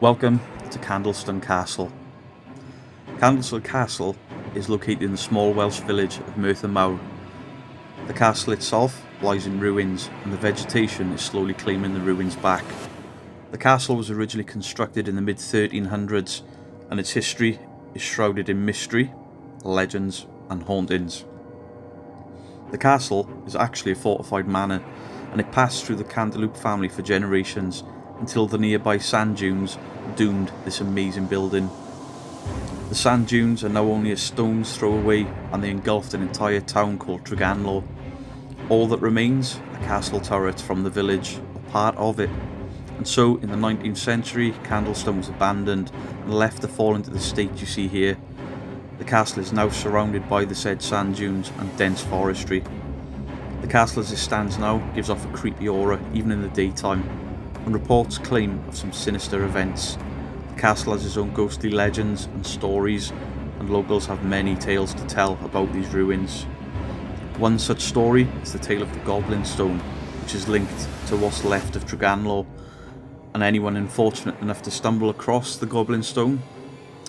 Welcome to Candleston Castle. Candleston Castle is located in the small Welsh village of Merthyr Mawr. The castle itself lies in ruins, and the vegetation is slowly claiming the ruins back. The castle was originally constructed in the mid-1300s, and its history is shrouded in mystery, legends and hauntings. The castle is actually a fortified manor, and it passed through the Candleston family for generations until the nearby sand dunes doomed this amazing building. The sand dunes are now only a stone's throw away, and they engulfed an entire town called Treganlaw. All that remains are castle turrets from the village, or part of it. And so in the 19th century, Candleston was abandoned and left to fall into the state you see here. The castle is now surrounded by the said sand dunes and dense forestry. The castle as it stands now gives off a creepy aura even in the daytime, and reports claim of some sinister events. The castle has its own ghostly legends and stories, and locals have many tales to tell about these ruins. One such story is the tale of the Goblin Stone, which is linked to what's left of Treganlaw, and anyone unfortunate enough to stumble across the Goblin Stone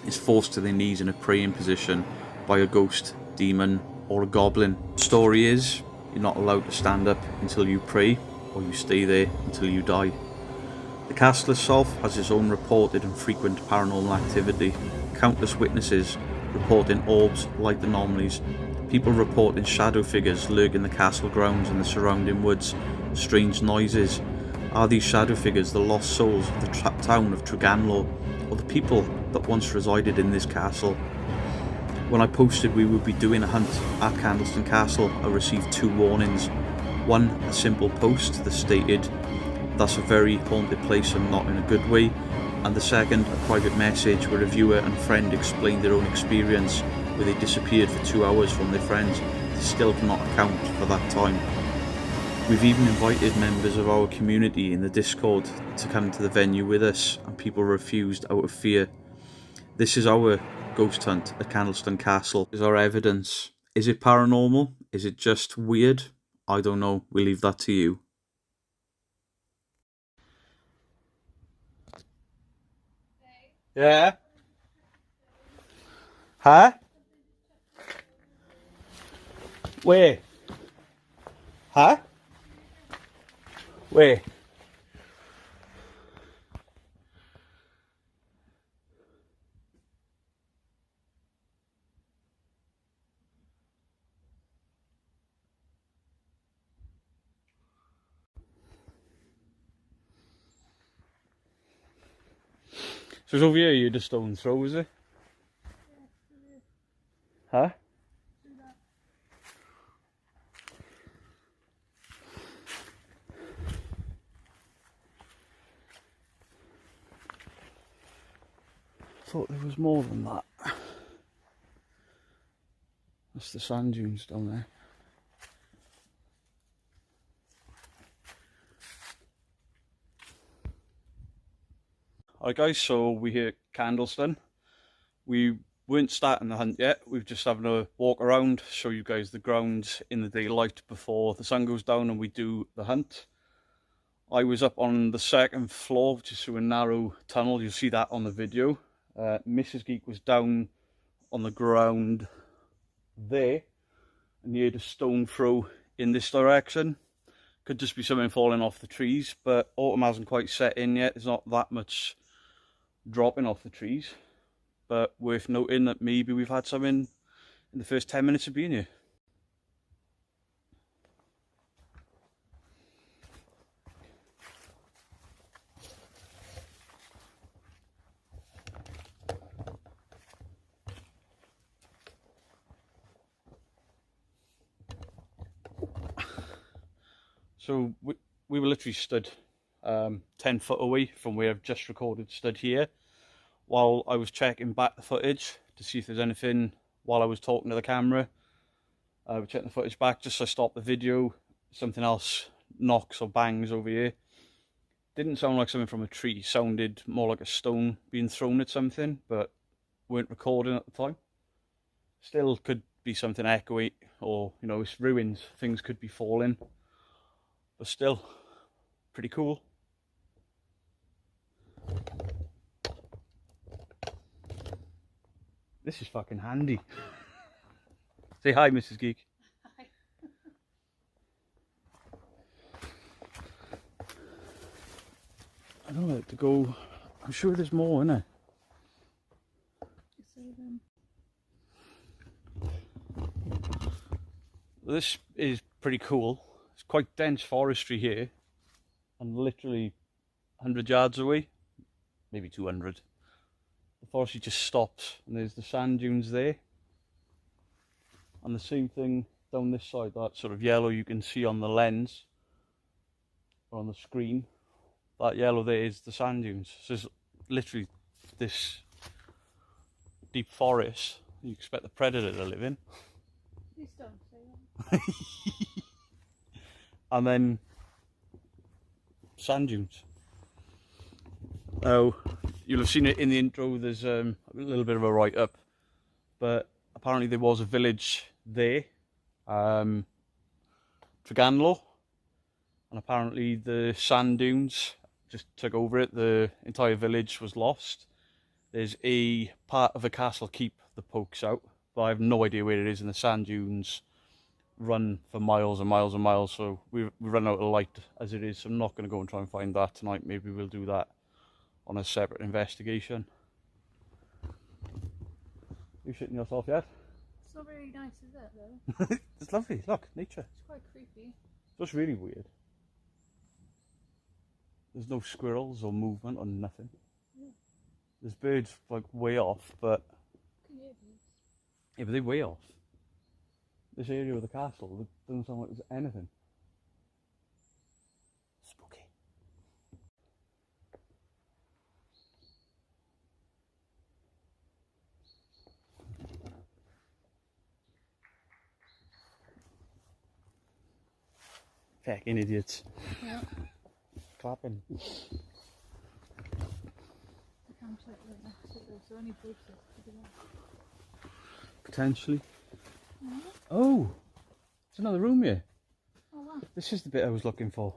is forced to their knees in a praying position by a ghost, demon or a goblin. The story is, you're not allowed to stand up until you pray, or you stay there until you die. The castle itself has its own reported and frequent paranormal activity. Countless witnesses reporting orbs, light anomalies, people reporting shadow figures lurk in the castle grounds and the surrounding woods, strange noises. Are these shadow figures the lost souls of the town of Treganlaw, or the people that once resided in this castle? When I posted we would be doing a hunt at Candleston Castle, I received two warnings. One, a simple post that stated, "That's a very haunted place and not in a good way," and the second, a private message where a viewer and friend explained their own experience where they disappeared for 2 hours from their friends. They still cannot account for that time. We've even invited members of our community in the Discord to come to the venue with us, and people refused out of fear. This is our ghost hunt at Candleston Castle. Is our evidence. Is it paranormal? Is it just weird? I don't know. We'll leave that to you. Yeah? Huh? Where? Huh? Where? So it's over here you're just stone throw, is it? Huh? Thought there was more than that. That's the sand dunes down there. Alright guys, so we're here at Candleston. We weren't starting the hunt yet, we've just having a walk around, show you guys the grounds in the daylight before the sun goes down and we do the hunt. I was up on the second floor, which is through a narrow tunnel, you'll see that on the video. Mrs Geek was down on the ground there, and you heard a stone throw in this direction. Could just be something falling off the trees, but autumn hasn't quite set in yet, there's not that much dropping off the trees, but worth noting that maybe we've had some in the first 10 minutes of being here. So we were literally stood 10 foot away from where I've just recorded, stood here while I was checking back the footage to see if there's anything while I was talking to the camera. I was checking the footage back just so I stopped the video. Something else knocks or bangs over here. Didn't sound like something from a tree, sounded more like a stone being thrown at something, but weren't recording at the time. Still could be something echoey, or you know, it's ruins, things could be falling. But still, pretty cool. This is fucking handy. Say hi, Mrs Geek. Hi. I don't know where to go. I'm sure there's more, isn't there? This is pretty cool. It's quite dense forestry here, and literally 100 yards away, maybe 200, the forestry just stops, and there's the sand dunes there. And the same thing down this side, that sort of yellow you can see on the lens or on the screen. That yellow there is the sand dunes. So there's literally this deep forest you expect the predator to live in. Please don't say that. And then sand dunes. Now, you'll have seen it in the intro, there's a little bit of a write-up, but apparently there was a village there, Treganlo, and apparently the sand dunes just took over it. The entire village was lost. There's a part of a castle keep that pokes out, but I have no idea where it is, and the sand dunes run for miles and miles and miles, so we run out of light as it is, so I'm not going to go and try and find that tonight. Maybe we'll do that on a separate investigation. You shitting yourself yet? It's not very nice, is it, though? It's lovely, look, nature. It's quite creepy. It's just really weird. There's no squirrels or movement or nothing. Yeah. There's birds like way off, but Can you hear these? yeah, but they're way off. This area of the castle, it doesn't sound like there's anything. Spooky. Fucking idiots. Yeah. Clapping. The campsite right next to it, though, so any places to do that. Potentially. Yeah. Oh! There's another room here. Oh wow. This is the bit I was looking for.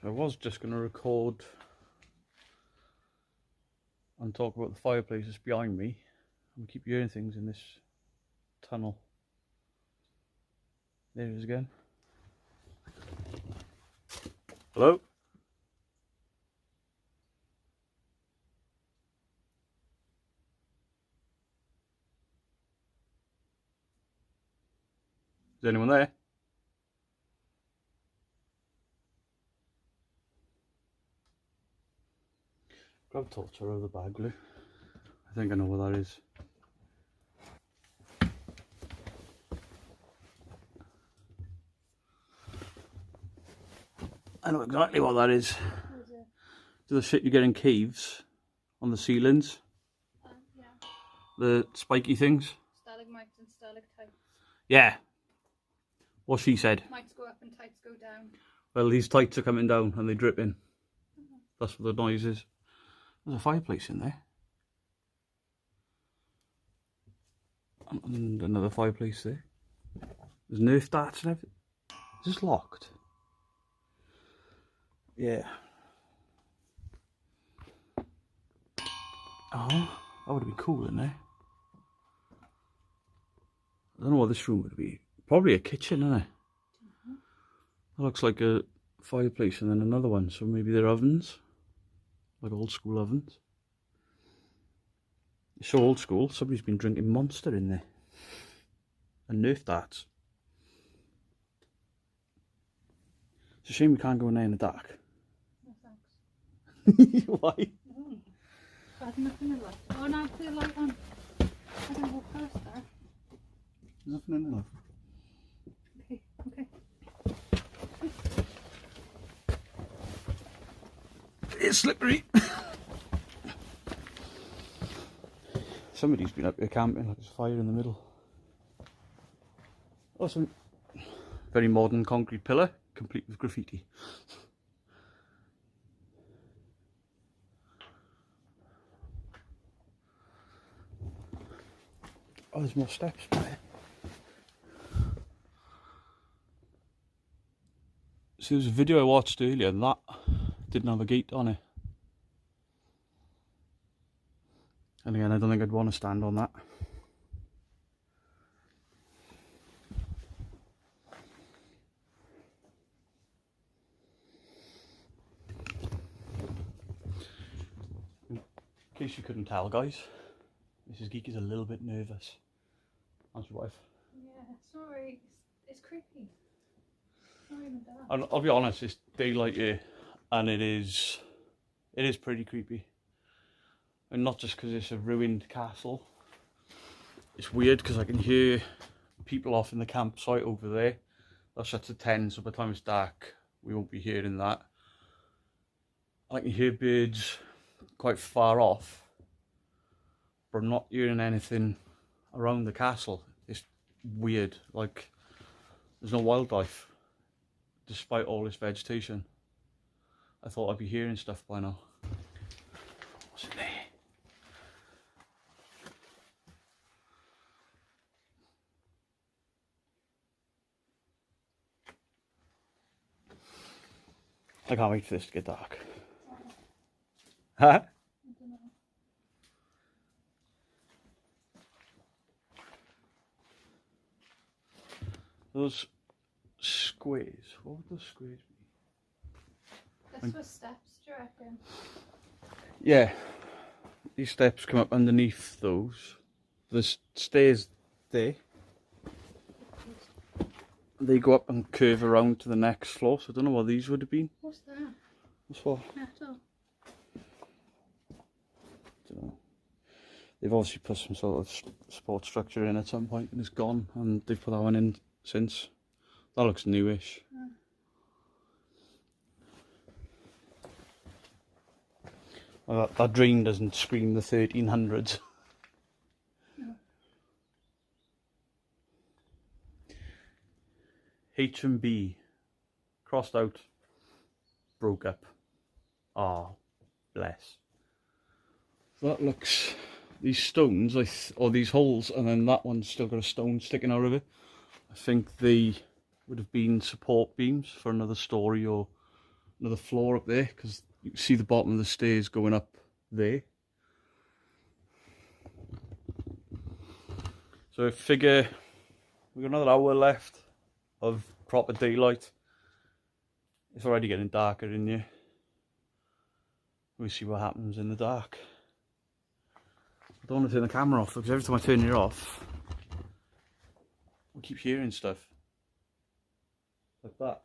I was just going to record and talk about the fireplaces behind me, and we keep hearing things in this tunnel. There it is again. Hello? Is anyone there? Grab torch out of the bag, Lou. I think I know what that is. I know exactly what that is. What is it? The shit you get in caves on the ceilings. Yeah. The spiky things. Stalagmites and stalactites. Yeah. What she said. Mites go up and tights go down. Well, these tights are coming down and they drip in. That's what the noise is. There's a fireplace in there. And another fireplace there. There's Nerf darts and everything. Is this locked? Yeah. Oh, that would have been cool in there. I don't know what this room would be. Probably a kitchen, isn't it? That looks like a fireplace and then another one, so maybe they're ovens. Like old school ovens. It's so old school, somebody's been drinking Monster in there. And Nerf darts. It's a shame we can't go in there in the dark. No thanks. Why? I had nothing in light. Oh, now I put a light on. I can go past there. There's nothing in there. Okay, okay. It's slippery. Somebody's been up here camping, like there's a fire in the middle. Oh, some very modern concrete pillar, complete with graffiti. Oh, there's more steps there. So there was a video I watched earlier and that didn't have a gate on it. And again, I don't think I'd want to stand on that. In case you couldn't tell, guys, Mrs Geek is a little bit nervous. How's your wife? Yeah, sorry. It's creepy. It's not even dark. I'll be honest, it's daylight here and it is pretty creepy. And not just because it's a ruined castle. It's weird because I can hear people off in the campsite over there. That shuts at 10, so by the time it's dark, we won't be hearing that. I can hear birds quite far off, but I'm not hearing anything around the castle. It's weird, like there's no wildlife, despite all this vegetation. I thought I'd be hearing stuff by now. What's in there? I can't wait for this to get dark. Huh? I don't know. Those squares, what would those squares be? This was steps, do you reckon? Yeah, these steps come up underneath those. There's stairs there. They go up and curve around to the next floor, so I don't know what these would have been. What's that? What's for? Metal. Don't know. They've obviously put some sort of support structure in at some point and it's gone, and they've put that one in since. That looks newish. Well, that drain doesn't scream the 1300s. No. H&B, crossed out, broke up. Ah, bless. So that looks, these stones, or these holes, and then that one's still got a stone sticking out of it. I think they would have been support beams for another story or another floor up there, because you can see the bottom of the stairs going up there. So I figure we've got another hour left of proper daylight. It's already getting darker in here. We'll see what happens in the dark. I don't want to turn the camera off because every time I turn it off, we keep hearing stuff like that.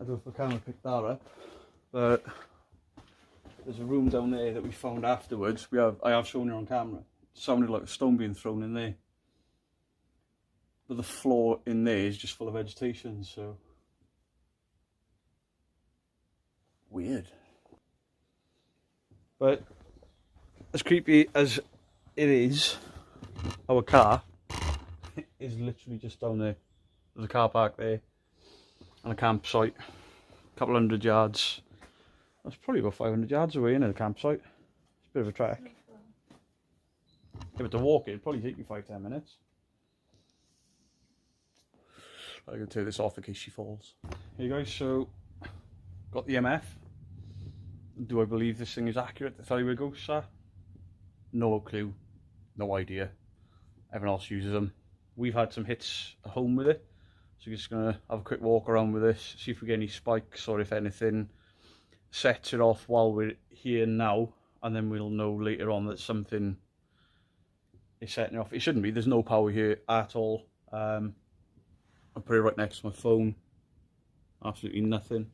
I don't know if the camera picked that up, but there's a room down there that we found afterwards. I have shown you on camera. It sounded like a stone being thrown in there, but the floor in there is just full of vegetation, so weird. But as creepy as it is, our car is literally just down there. There's a car park there and a campsite, a couple 100 yards. That's probably about 500 yards away in the campsite. It's a bit of a trek. Yeah, but to walk it, it'd probably take you 5-10 minutes. I'm going to take this off in case she falls. Hey guys, so got the MF. Do I believe this thing is accurate to tell you where ghosts are? No clue, no idea. Everyone else uses them. We've had some hits at home with it, so we're just going to have a quick walk around with this, see if we get any spikes or if anything sets it off while we're here now, and then we'll know later on that something is setting it off. It shouldn't be, there's no power here at all. I'll put it right next to my phone. Absolutely nothing.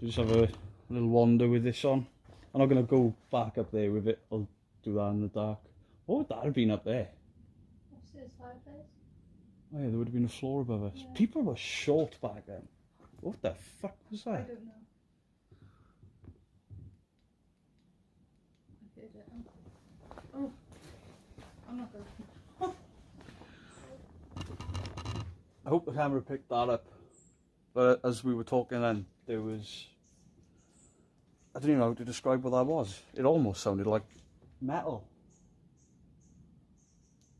So just have a little wander with this on. I'm not going to go back up there with it. I'll do that in the dark. What would that have been up there? Upstairs fireplace. Oh yeah, there would have been a floor above us. Yeah. People were short back then. What the fuck was I that? don't know. I heard it. Oh. I'm not going. I hope the camera picked that up. But as we were talking then, there was... I don't even know how to describe what that was. It almost sounded like metal.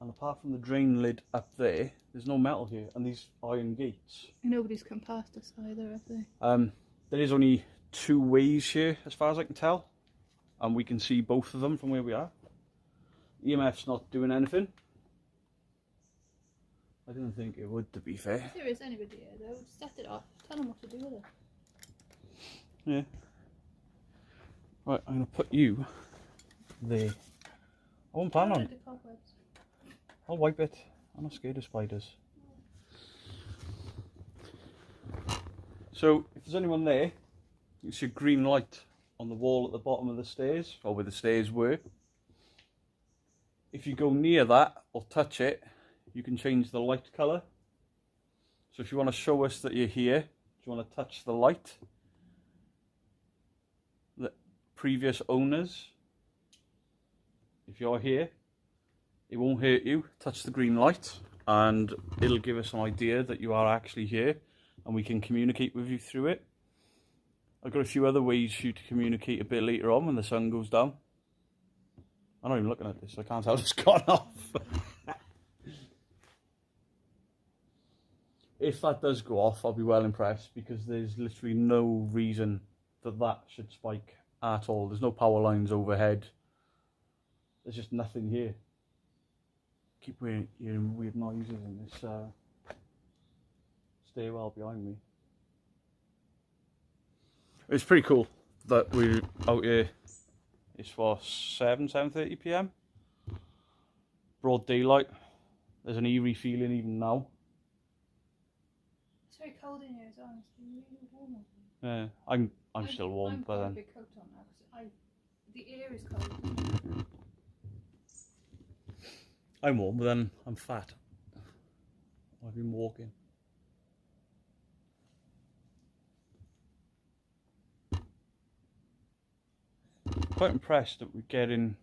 And apart from the drain lid up there, there's no metal here. And these iron gates. Nobody's come past us either, have they? There is only 2 ways here, as far as I can tell. And we can see both of them from where we are. EMF's not doing anything. I didn't think it would, to be fair. If there is anybody here though, set it off. Tell them what to do with it. Yeah. Right, I'm going to put you there. I won't plan on it. I'll wipe it. I'm not scared of spiders. So, if there's anyone there, you see a green light on the wall at the bottom of the stairs, or where the stairs were. If you go near that, or touch it, you can change the light colour. So if you want to show us that you're here, do you want to touch the light? The previous owners, if you're here, it won't hurt you. Touch the green light and it'll give us an idea that you are actually here and we can communicate with you through it. I've got a few other ways for you to communicate a bit later on when the sun goes down. I'm not even looking at this, so I can't tell it's gone off. If that does go off, I'll be well impressed because there's literally no reason that that should spike at all. There's no power lines overhead. There's just nothing here. Keep hearing weird noises in this stairwell behind me. It's pretty cool that we're out here. It's for 7:30 PM. Broad daylight. There's an eerie feeling even now. It's very cold in here as well. It's been really warm. Yeah, I'm still warm, but I've got a then big coat on now because the air is cold. I'm warm, but then I'm fat. I've been walking. Quite impressed that we're getting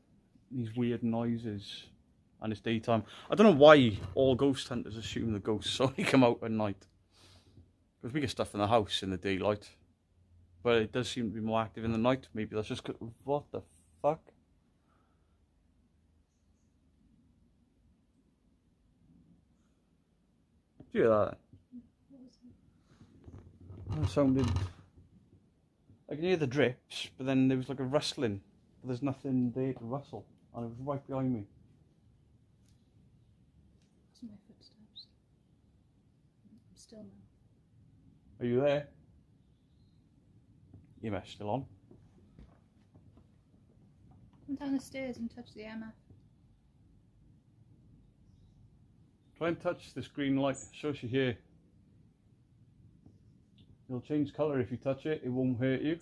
these weird noises and it's daytime. I don't know why all ghost hunters assume the ghosts only come out at night. Because we get stuff in the house in the daylight. But it does seem to be more active in the night. Maybe that's just... What the fuck? Did you hear that? That sounded... I can hear the drips, but then there was like a rustling. But there's nothing there to rustle. And it was right behind me. Those are my footsteps. I'm still now. Are you there? EMF's still on. Come down the stairs and touch the EMF. Try and touch this green light. Shows you here. It'll change colour if you touch it. It won't hurt you.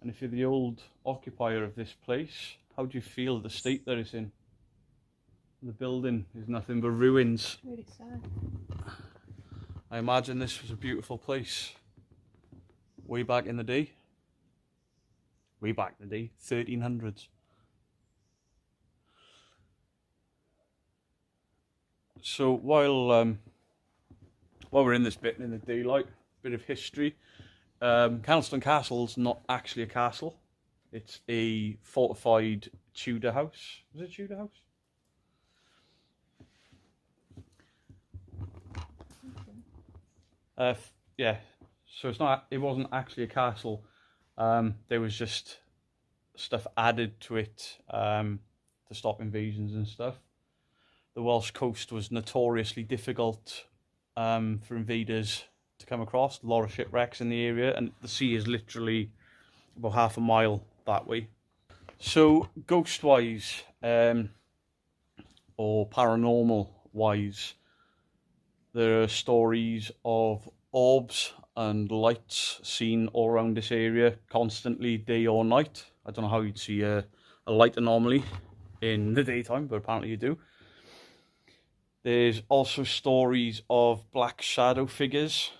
And if you're the old occupier of this place, how do you feel the state that it's in? The building is nothing but ruins. It's really sad. I imagine this was a beautiful place way back in the day. Way back in the day, 1300s. So while we're in this bit in the daylight, bit of history. Candleston Castle's not actually a castle. It's a fortified Tudor house. Was it Tudor house? Yeah. So it's not. It wasn't actually a castle. There was just stuff added to it to stop invasions and stuff. The Welsh coast was notoriously difficult for invaders to come across. A lot of shipwrecks in the area, and the sea is literally about half a mile that way. So ghost-wise, or paranormal-wise, there are stories of orbs and lights seen all around this area constantly, day or night. I don't know how you'd see a light anomaly in the daytime, but apparently you do. There's also stories of black shadow figures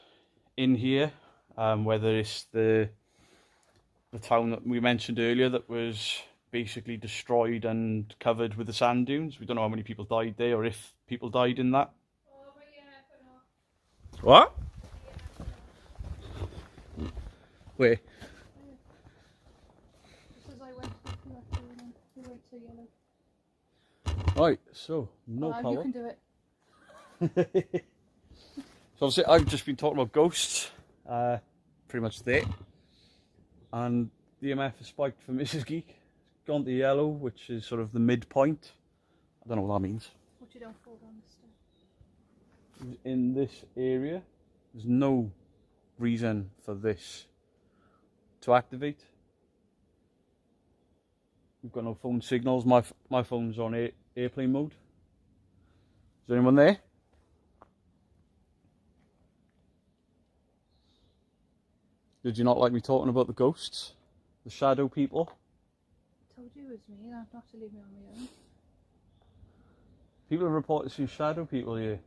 in here, whether it's the town that we mentioned earlier that was basically destroyed and covered with the sand dunes. We don't know how many people died there or if people died in that. What? Where? Just as I went, we went to yellow. Right, so no You power. can do it. So obviously I've just been talking about ghosts, pretty much there. And the EMF is spiked for Mrs Geek. It's gone to yellow, which is sort of the midpoint. I don't know what that means. What you don't fall down the stairs. In this area, there's no reason for this to activate. We've got no phone signals. My phone's on airplane mode. Is there anyone there? Did you not like me talking about the ghosts? The shadow people? I told you it was me, not to leave me on my own. People have reported seeing shadow people here.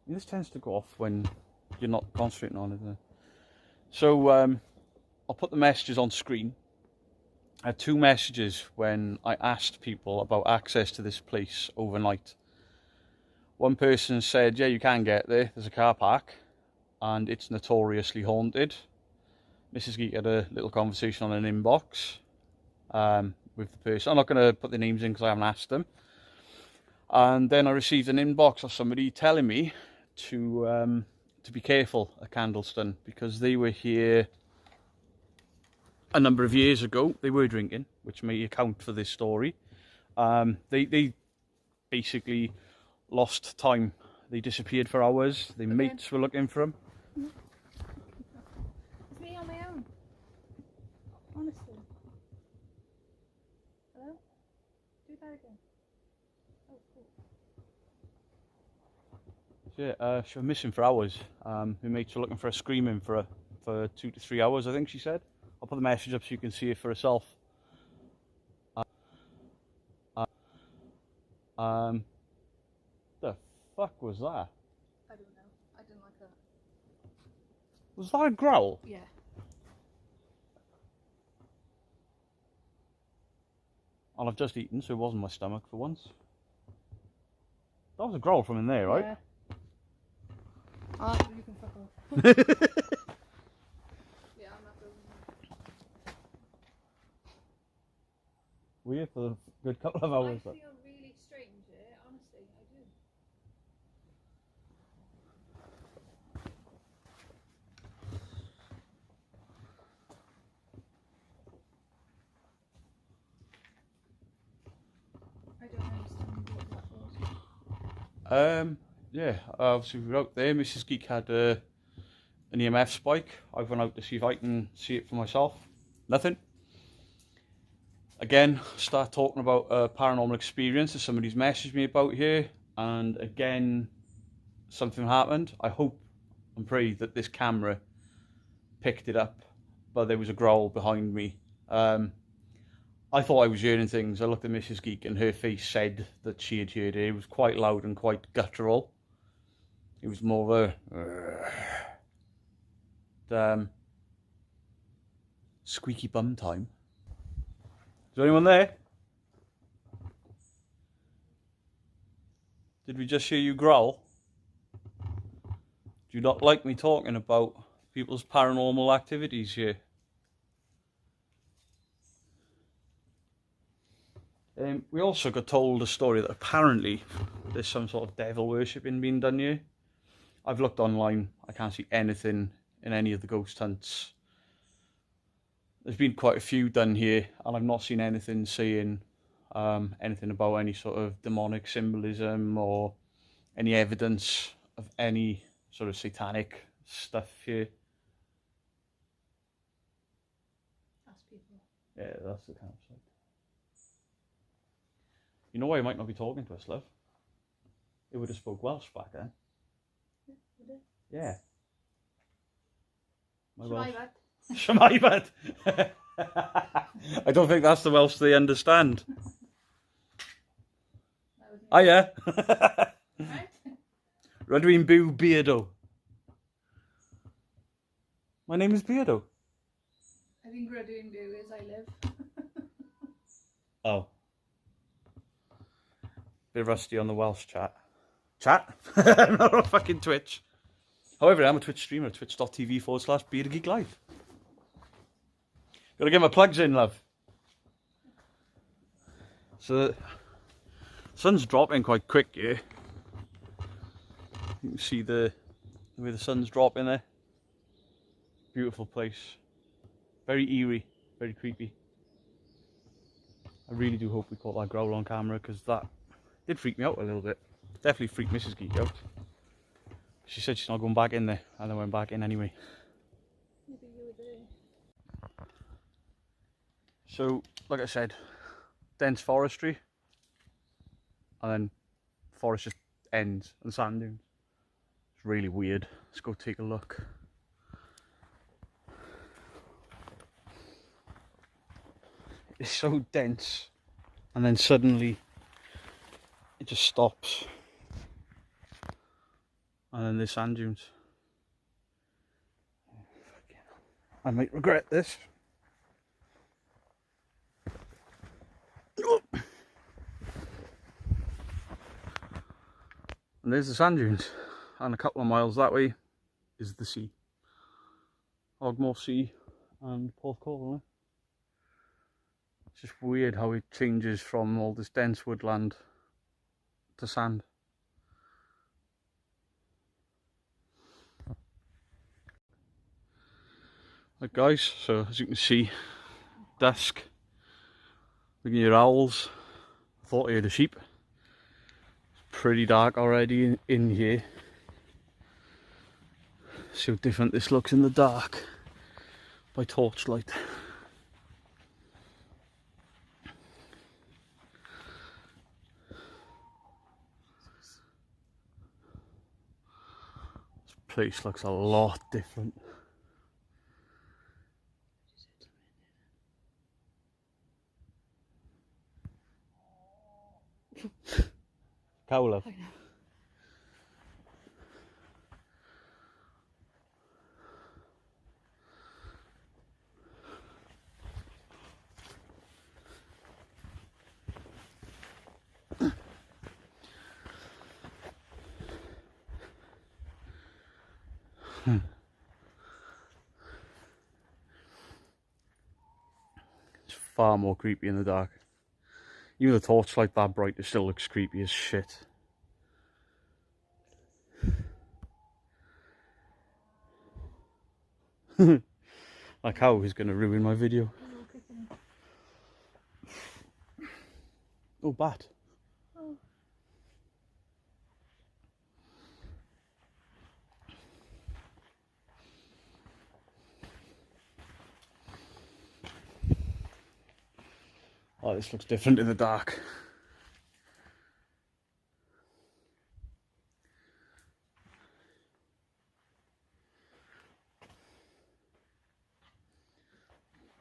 This tends to go off when you're not concentrating on it. So I'll put the messages on screen. I had 2 messages when I asked people about access to this place overnight. One person said, yeah, you can get there. There's a car park and it's notoriously haunted. Mrs Geek had a little conversation on an inbox with the person. I'm not going to put the names in because I haven't asked them. And then I received an inbox of somebody telling me to be careful at Candleston because they were here a number of years ago. They were drinking, which may account for this story. They basically lost time. They disappeared for hours. Their mates were looking for them. It's me on my own. Honestly. Hello? Do that again. Oh, cool. Yeah, she was missing for hours. Her mates were looking for her, screaming for 2 to 3 hours, I think she said. I'll put the message up so you can see it for herself. The fuck was that? I don't know. I didn't like that. Was that a growl? Yeah. And I've just eaten, so it wasn't my stomach for once. That was a growl from in there, right? Yeah. Oh, you can fuck off. Yeah, I'm not going. We're here for a good couple of hours. I feel really strange here, honestly, I do. I don't understand what that was. Yeah, obviously we were out there. Mrs Geek had an EMF spike. I went out to see if I can see it for myself. Nothing. Again, start talking about a paranormal experience that somebody's messaged me about here, and again, something happened. I hope and pray that this camera picked it up, but there was a growl behind me. I thought I was hearing things. I looked at Mrs Geek and her face said that she had heard it. It was quite loud and quite guttural. It was more of a squeaky bum time. Is there anyone there? Did we just hear you growl? Do you not like me talking about people's paranormal activities here? We also got told a story that apparently there's some sort of devil worshipping being done here. I've looked online. I can't see anything in any of the ghost hunts. There's been quite a few done here, and I've not seen anything saying anything about any sort of demonic symbolism or any evidence of any sort of satanic stuff here. That's people. Yeah, that's the campsite. You know why he might not be talking to us, love? He would have spoke Welsh back then. Yeah, we did. Yeah. My Shall I Welsh. bet? Shemai bad. I don't think that's the Welsh they understand. That was me. Oh yeah. Right? Rydw i'n byw Beardo. My name is Beardo. I think we're doing do as I live. Oh. Bit rusty on the Welsh chat. Chat? I'm not on fucking Twitch. However, I'm a Twitch streamer, twitch.tv/BeardGeek Live. Gotta get my plugs in, love. So, the sun's dropping quite quick here. You can see the way the sun's dropping there. Beautiful place. Very eerie, very creepy. I really do hope we caught that growl on camera, because that did freak me out a little bit. Definitely freaked Mrs Geek out. She said she's not going back in there, and I went back in anyway. Maybe you were there. So, like I said, dense forestry, and then forest just ends and sand dunes. It's really weird. Let's go take a look. It's so dense, and then suddenly it just stops, and then there's sand dunes. I might regret this. And there's the sand dunes, and a couple of miles that way is the sea. Ogmore Sea and Porthcawl. It's just weird how it changes from all this dense woodland to sand. Right guys, so as you can see, dusk. Look at your owls. I thought I heard a sheep. It's pretty dark already in here. See how different this looks in the dark by torchlight. This place looks a lot different. Cow love. I know. It's far more creepy in the dark. Even the torchlight that bright, it still looks creepy as shit. Like how is going to ruin my video. Oh, bat. Oh. Oh, this looks different in the dark.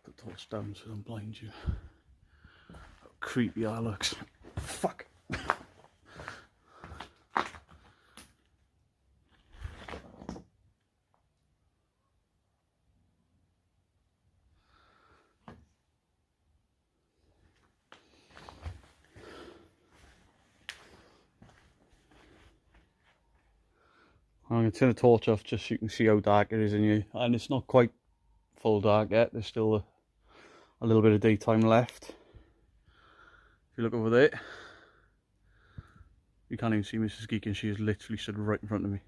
Put the torch down so I don't blind you. How creepy that looks. Fuck. I'm going to turn the torch off just so you can see how dark it is in here. And it's not quite full dark yet. There's still a little bit of daytime left. If you look over there, you can't even see Mrs Geek, and she is literally stood right in front of me.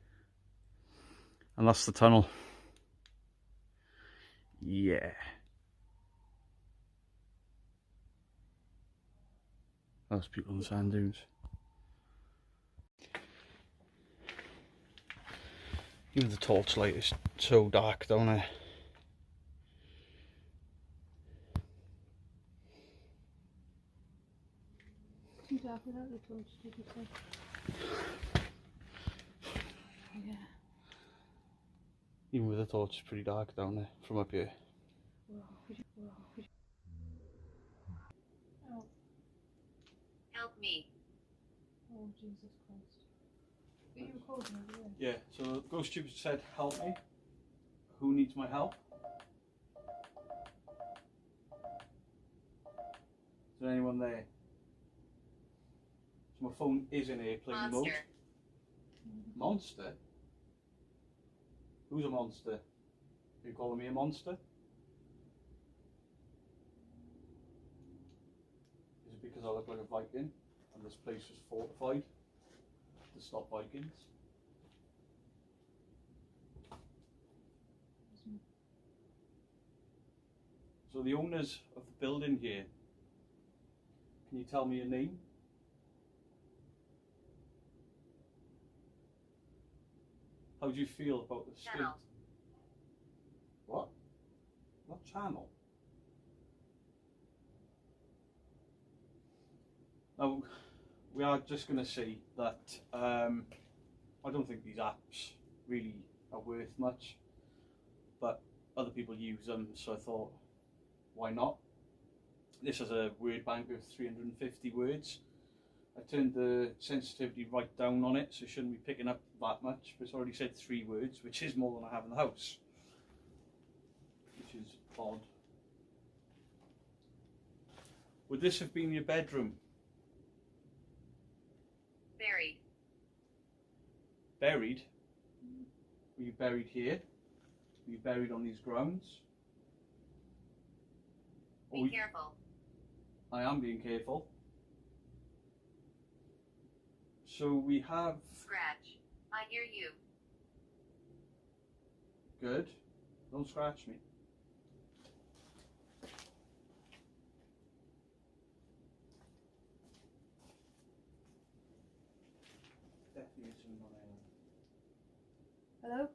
And that's the tunnel. Yeah. That's people on the sand dunes. Even the torchlight is so dark down there. Too dark without the torch, did you say? Yeah. Even with a torch, it's pretty dark down there from up here. Help me. Oh, Jesus Christ. Are you recording over there? Yeah, so Ghost Tube said, help me. Who needs my help? Is there anyone there? So my phone is in airplane mode. Monster? Who's a monster? Are you calling me a monster? Is it because I look like a Viking and this place was fortified to stop Vikings? So the owners of the building here, can you tell me your name? How do you feel about the state? Channel. What? What channel? Now, we are just going to say that I don't think these apps really are worth much, but other people use them, so I thought, why not? This has a word bank of 350 words. I turned the sensitivity right down on it, so it shouldn't be picking up that much, but it's already said 3 words, which is more than I have in the house, which is odd. Would this have been your bedroom? Buried. Buried? Were you buried here? Were you buried on these grounds? Be careful. I am being careful. So we have... Scratch. I hear you. Good. Don't scratch me. Definitely someone else. Hello?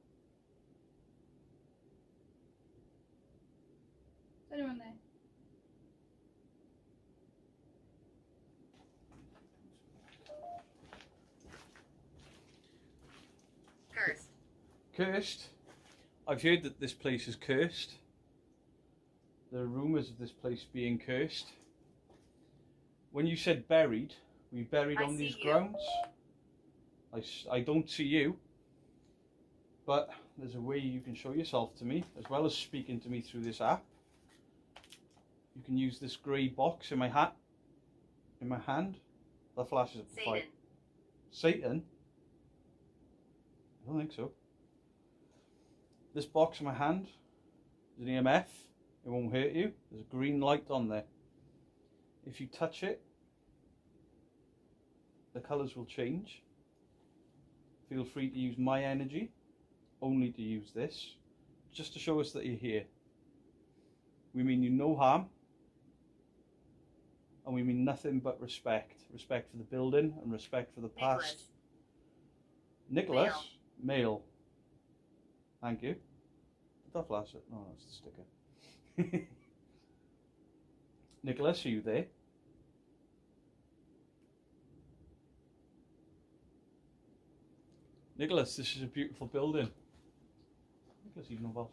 Is anyone there? Cursed. Cursed? I've heard that this place is cursed. There are rumours of this place being cursed. When you said buried, were you buried I on see these you. grounds? I don't see you, but there's a way you can show yourself to me, as well as speaking to me through this app. You can use this grey box in my hat, in my hand. That flashes up the fire. Satan. Satan? I don't think so. This box in my hand is an EMF. It won't hurt you. There's a green light on there. If you touch it, the colours will change. Feel free to use my energy, only to use this, just to show us that you're here. We mean you no harm, and we mean nothing but respect. Respect for the building and respect for the past. Nicholas? Male. Thank you. Did that flash it? No, that's the sticker. Nicholas, are you there? Nicholas, this is a beautiful building. Nicholas, even know Welsh.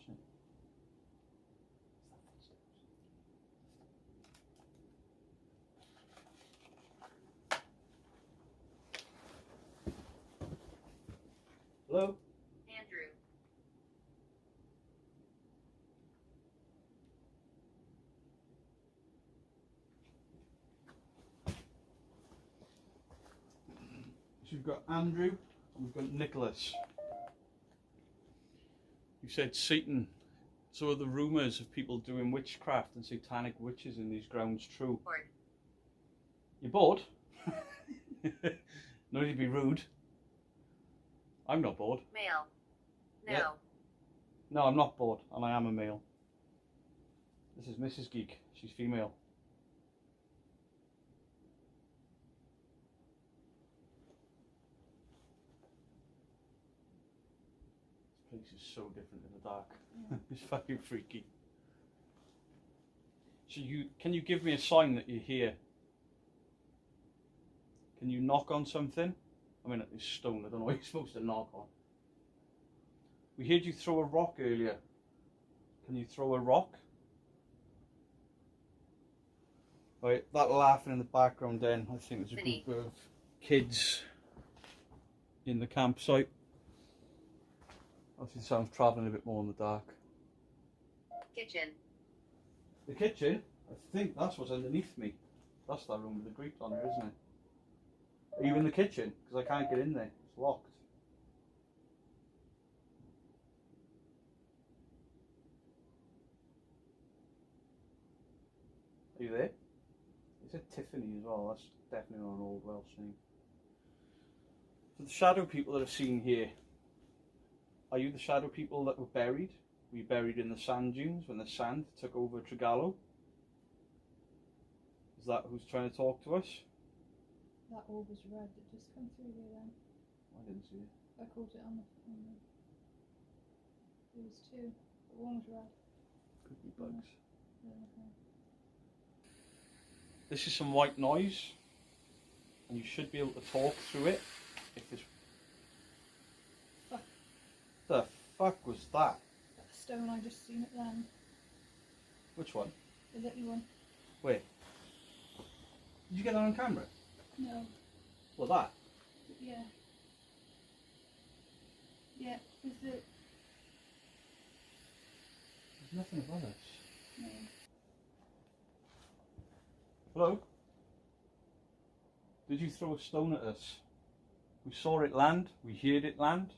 Hello? Andrew. So we've got Andrew and we've got Nicholas. You said Satan. So are the rumours of people doing witchcraft and satanic witches in these grounds true? Bored. You're bored? No need to be rude. I'm not bored. Male. No. Yeah. No, I'm not bored, and I am a male. This is Mrs Geek. She's female. This place is so different in the dark. Yeah. It's fucking freaky. So can you give me a sign that you're here? Can you knock on something? I mean, it's stone. I don't know what you're supposed to knock on. We heard you throw a rock earlier. Can you throw a rock? Right, that laughing in the background then, I think there's a group of kids in the campsite. Obviously the sound's travelling a bit more in the dark. Kitchen. The kitchen? I think that's what's underneath me. That's that room with the grate on there, isn't it? Are you in the kitchen? Because I can't get in there. It's locked. Are you there? It said Tiffany as well. That's definitely not an old Welsh name. So the shadow people that are seen here, are you the shadow people that were buried? Were you buried in the sand dunes when the sand took over Tregallo? Is that who's trying to talk to us? That orb was red. It just come through here then. I didn't see it. I caught it on the. There was two. But one was red. Could be bugs. Yeah, okay. This is some white noise, and you should be able to talk through it. If this. Fuck. The fuck was that? That stone, I just seen it then. Which one? The little one. Wait. Did you get that on camera? No. Well, that? Yeah. Yeah. Is it? There's nothing about us. No. Hello? Did you throw a stone at us? We saw it land. We heard it land.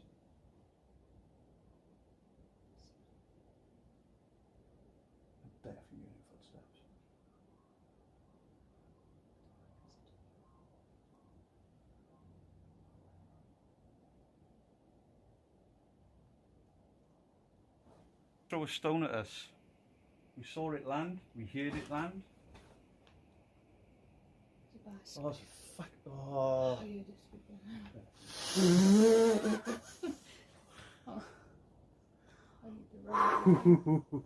I'm definitely hearing footsteps. Throw a stone at us. We saw it land. We heard it land. It's a bastard. Oh, it's a fuck. Oh. I heard this before. Oh. I need to run.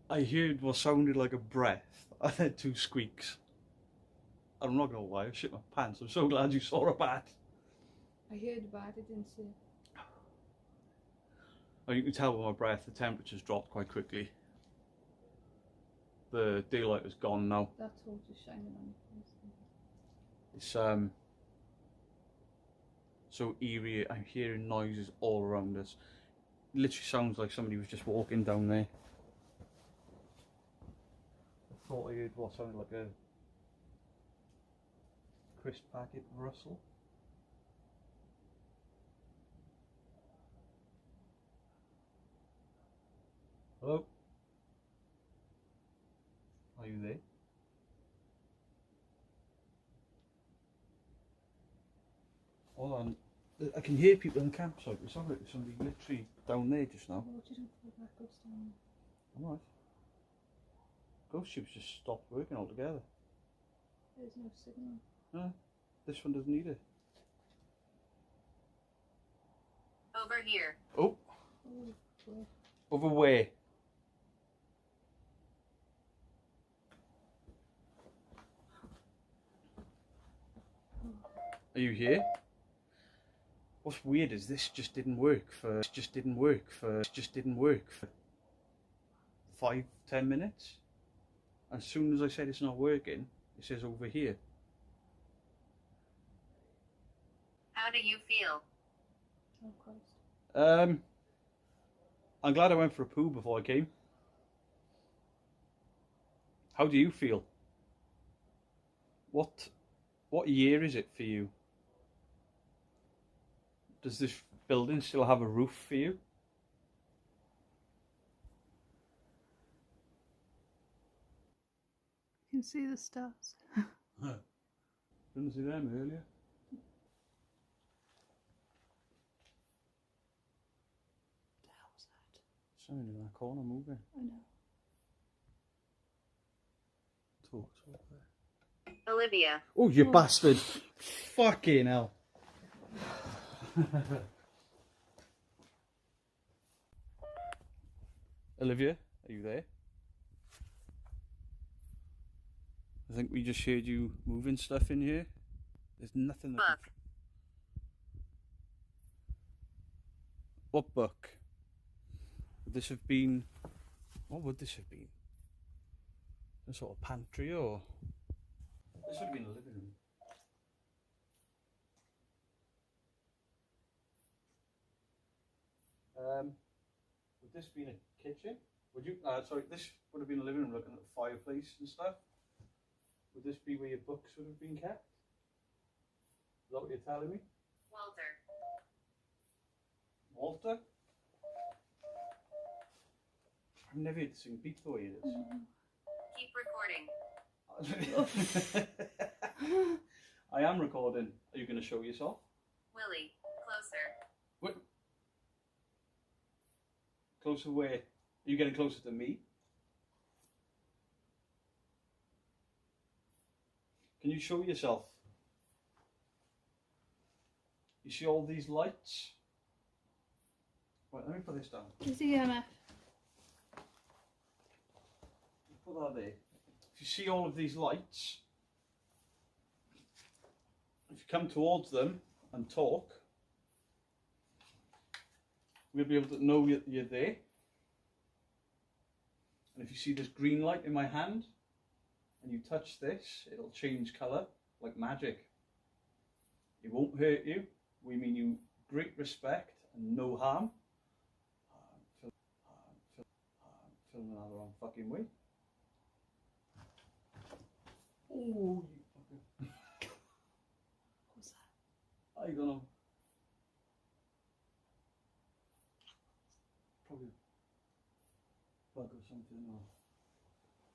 I heard what sounded like a breath. I had two squeaks. I'm not gonna lie, I shit my pants. I'm so glad you saw a bat. I heard the bat, I didn't see it. Oh, you can tell by my breath, the temperature's dropped quite quickly. The daylight is gone now. That torch is shining on your face. It's so eerie. I'm hearing noises all around us. It literally sounds like somebody was just walking down there. I thought I heard what sounded like a crisp packet rustle. Hello? Are you there? Hold on. I can hear people in the campsite. It sounded like somebody literally down there just now. Oh, didn't fall back up down. I'm right. Ghost tubes just stopped working altogether. There's no signal. No, this one doesn't need it. Over here. Oh, Oh, boy. over where? Are you here? What's weird is this just didn't work for 5-10 minutes. As soon as I said it's not working, it says over here. How do you feel? Oh, Christ. I'm glad I went for a poo before I came. How do you feel? What year is it for you? Does this building still have a roof for you? You can see the stars. Didn't see them earlier. What the hell was that? Something in that corner moving. I know. Talk. Olivia. Oh, you Oh. bastard! Fucking hell! Olivia, are you there? I think we just heard you moving stuff in here. There's nothing that. Fuck. What book? Would this have been... What would this have been? Some sort of pantry or... This would have been a living room. Would this be in a kitchen? Would you? Sorry, this would have been a living room looking at the fireplace and stuff. Would this be where your books would have been kept? Is that what you're telling me? Walter. Walter? I've never had to sing beat the way it is. Keep recording. I am recording. Are you going to show yourself? Willie, closer. What? Closer where? Are you getting closer to me? Can you show yourself? You see all these lights? Right, let me put this down. Is the EMF? Put that there. If you see all of these lights, if you come towards them and talk, we'll be able to know you're there. And if you see this green light in my hand and you touch this, it'll change colour like magic. It won't hurt you. We mean you great respect and no harm. Filming another wrong fucking way. Oh, you fucking. What's that? I don't know. Probably a bug or something, or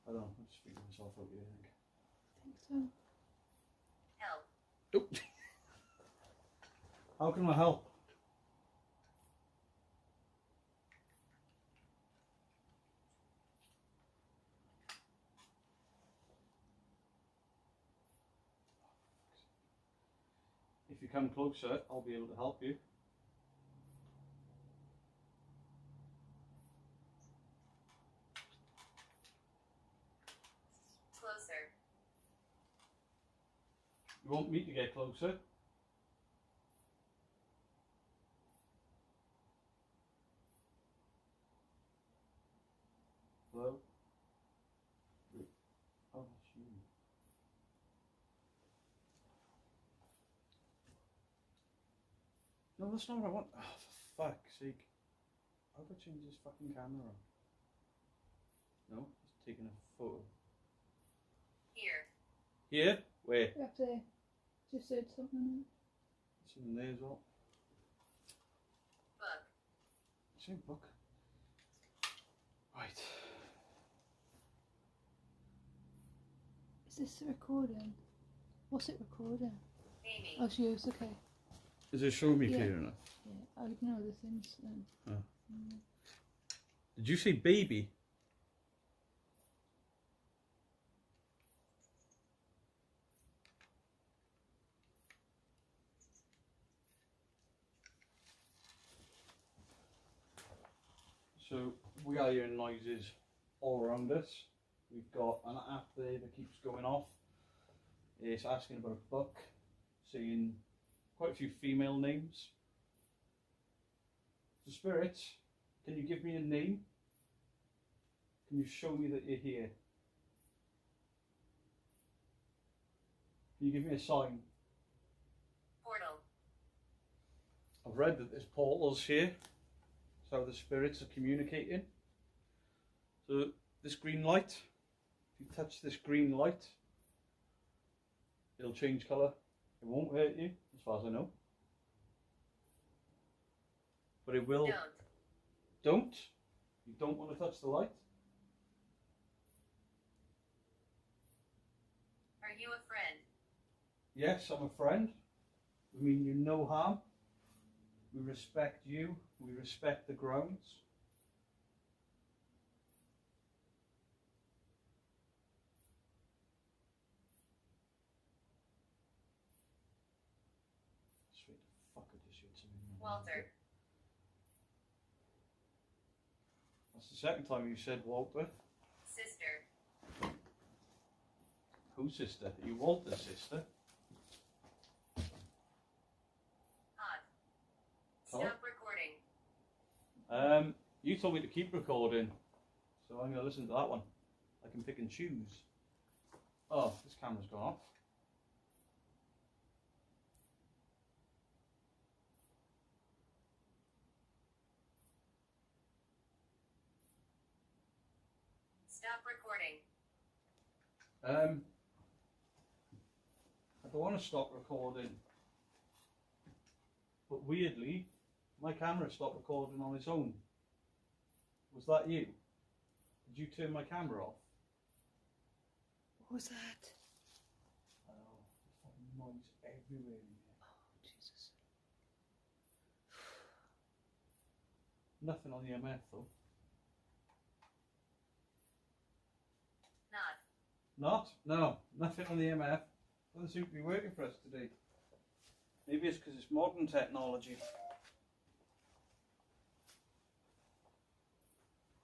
I don't know. I'm just freaking myself out here, I think. I think so. Help. Nope. How can I help? If you come closer, I'll be able to help you. Closer. You want me to get closer? Hello? Oh, that's you. No, that's not what I want. Oh, for fuck's sake. How do I change this fucking camera on? No, it's taking a photo. Here. Here? Where? You have to just said something. Something there as well. Book. Same book. Right. Is this a recording? What's it recording? Amy. Oh, she is, okay. Is it showing me Yeah. clear enough? Yeah, I ignore the things then. Oh. Did you say baby? So we are hearing noises all around us. We've got an app there that keeps going off. It's asking about a book, saying quite a few female names. So spirits, can you give me a name? Can you show me that you're here? Can you give me a sign? Portal. I've read that there's portals here. That's how the spirits are communicating. So this green light, if you touch this green light, it'll change colour. It won't hurt you, as far as I know. But it will. Don't. Don't? You don't want to touch the light? Are you a friend? Yes, I'm a friend. We mean you no harm. We respect you. We respect the grounds. Sweet fuck, I just heard something. Walter. That's the second time you said Walter. Sister. Whose sister? Are you Walter's sister? Hot. Oh. Stop recording. You told me to keep recording, so I'm going to listen to that one. I can pick and choose. Oh, this camera's gone off. Stop recording. I don't want to stop recording, but weirdly, my camera stopped recording on its own. Was that you? Did you turn my camera off? What was that? Oh, there's fucking noise everywhere in here. Oh, Jesus. Nothing on the MF though. Not. Not? No, nothing on the MF. Doesn't seem to be working for us today. Maybe it's because it's modern technology.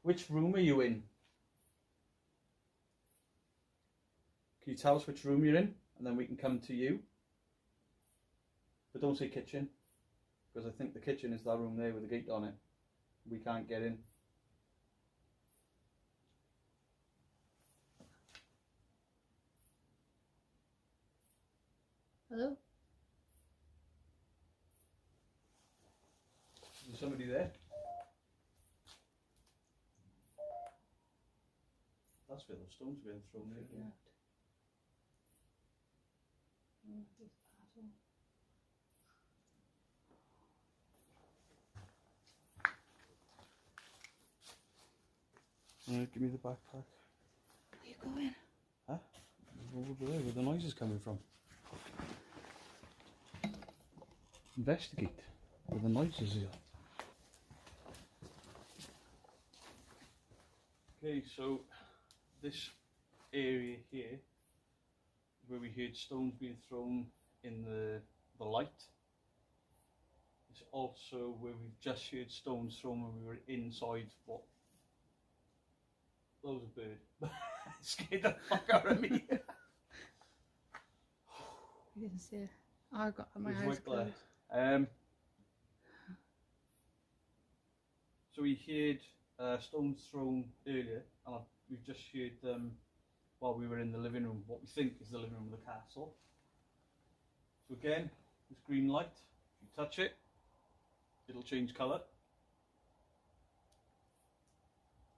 Which room are you in? Can you tell us which room you're in? And then we can come to you. But don't say kitchen. Because I think the kitchen is that room there with the gate on it. We can't get in. Hello? Is there somebody there? That's where those stones were being thrown in. Yeah. Oh, this asshole. Give me the backpack. Where you going? Huh? Over there where the noise is coming from. Investigate where the noise is here. Okay, so this area here where we heard stones being thrown in the light. It's also where we've just heard stones thrown when we were inside what? That was a bird. Scared the fuck out of me. You didn't see it. Oh, I got my It was eyes right there. closed. So we heard stones thrown earlier, and we've just heard them while we were in the living room, what we think is the living room of the castle. So again, this green light, if you touch it, it'll change colour.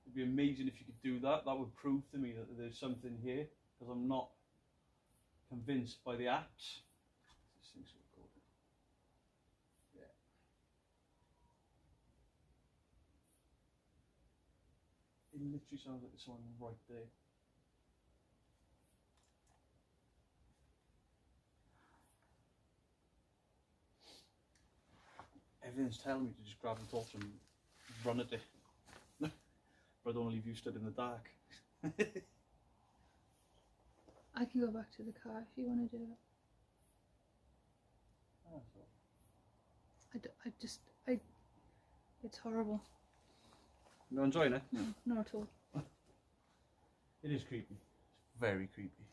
It'd be amazing if you could do that. That would prove to me that there's something here, because I'm not convinced by the apps. This thing's recording. Yeah. It literally sounds like there's someone right there. Everything's telling me to just grab a torch and run at it. But I don't want to leave you stood in the dark. I can go back to the car if you want to do it. It's horrible. You're enjoying it? No, not at all. It is creepy. It's very creepy.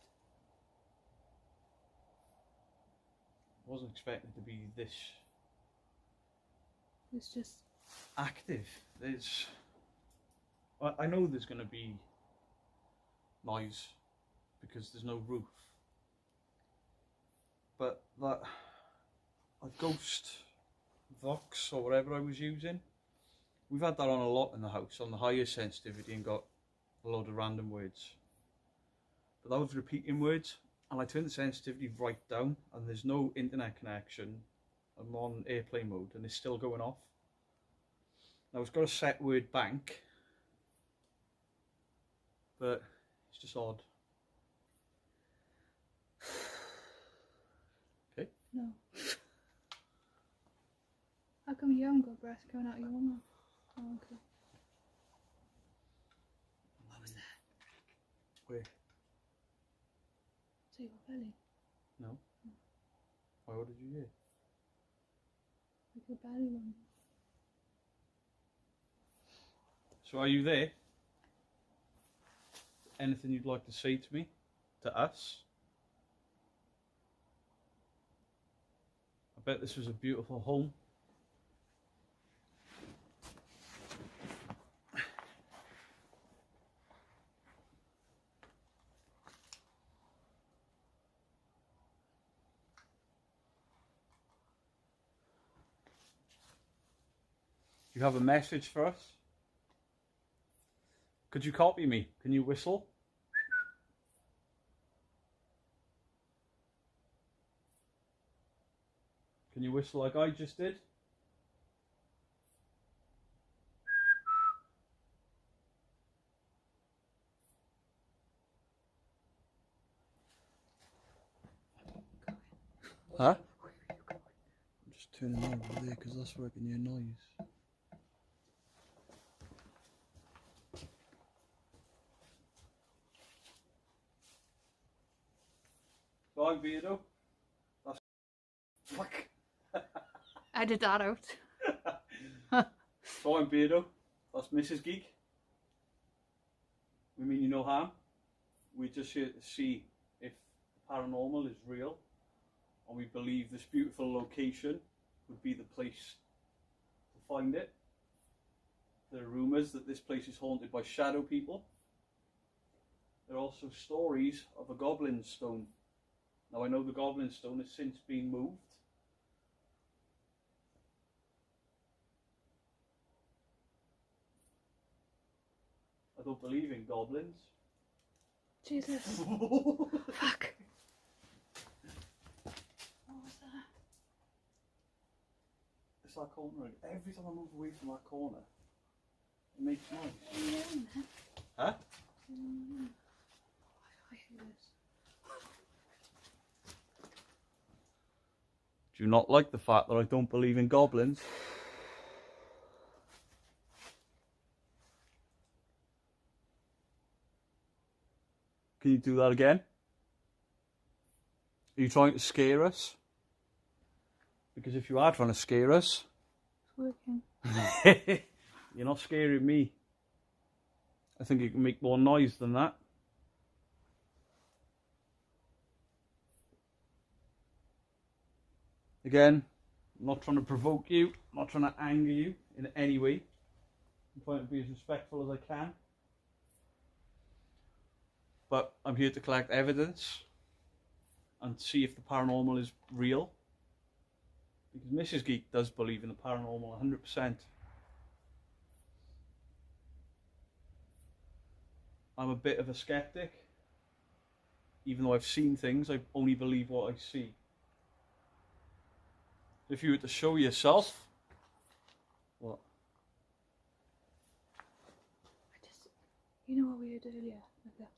I wasn't expecting it to be this It's just active. I know there's going to be noise because there's no roof, but that a ghost vox or whatever I was using, we've had that on a lot in the house, on the highest sensitivity, and got a load of random words. But that was repeating words, and I turned the sensitivity right down, and there's no internet connection. I'm on airplane mode, and it's still going off. Now it's got a set word bank, but it's just odd. Okay. no. How come you haven't got breath coming out of your mouth? Oh, okay. What was that? Where? So your belly? No. Why? What did you hear? Like your belly one. So are you there? Anything you'd like to say to me? To us? I bet this was a beautiful home. you have a message for us? Could you copy me? Can you whistle? Can you whistle like I just did? Huh? I'm just turning over there because that's where I can hear noise. Go on, Beardo. That's fuck. Edit that out. Go on, Beardo. That's Mrs Geek. We mean you no harm. We're just here to see if the paranormal is real, and we believe this beautiful location would be the place to find it. There are rumours that this place is haunted by shadow people. There are also stories of a goblin stone. Now I know the goblin stone has since been moved. I don't believe in goblins. Jesus. Fuck. What was that? It's that corner. Every time I move away from that corner, it makes noise. Huh? I hate this. Do you not like the fact that I don't believe in goblins? Can you do that again? Are you trying to scare us? Because if you are trying to scare us, It's working. you're not scaring me. I think you can make more noise than that. Again, I'm not trying to provoke you, I'm not trying to anger you in any way. I'm trying to be as respectful as I can. But I'm here to collect evidence and see if the paranormal is real. Because Mrs Geek does believe in the paranormal 100%. I'm a bit of a skeptic. Even though I've seen things, I only believe what I see. If you were to show yourself, what? You know what we heard earlier? Like that.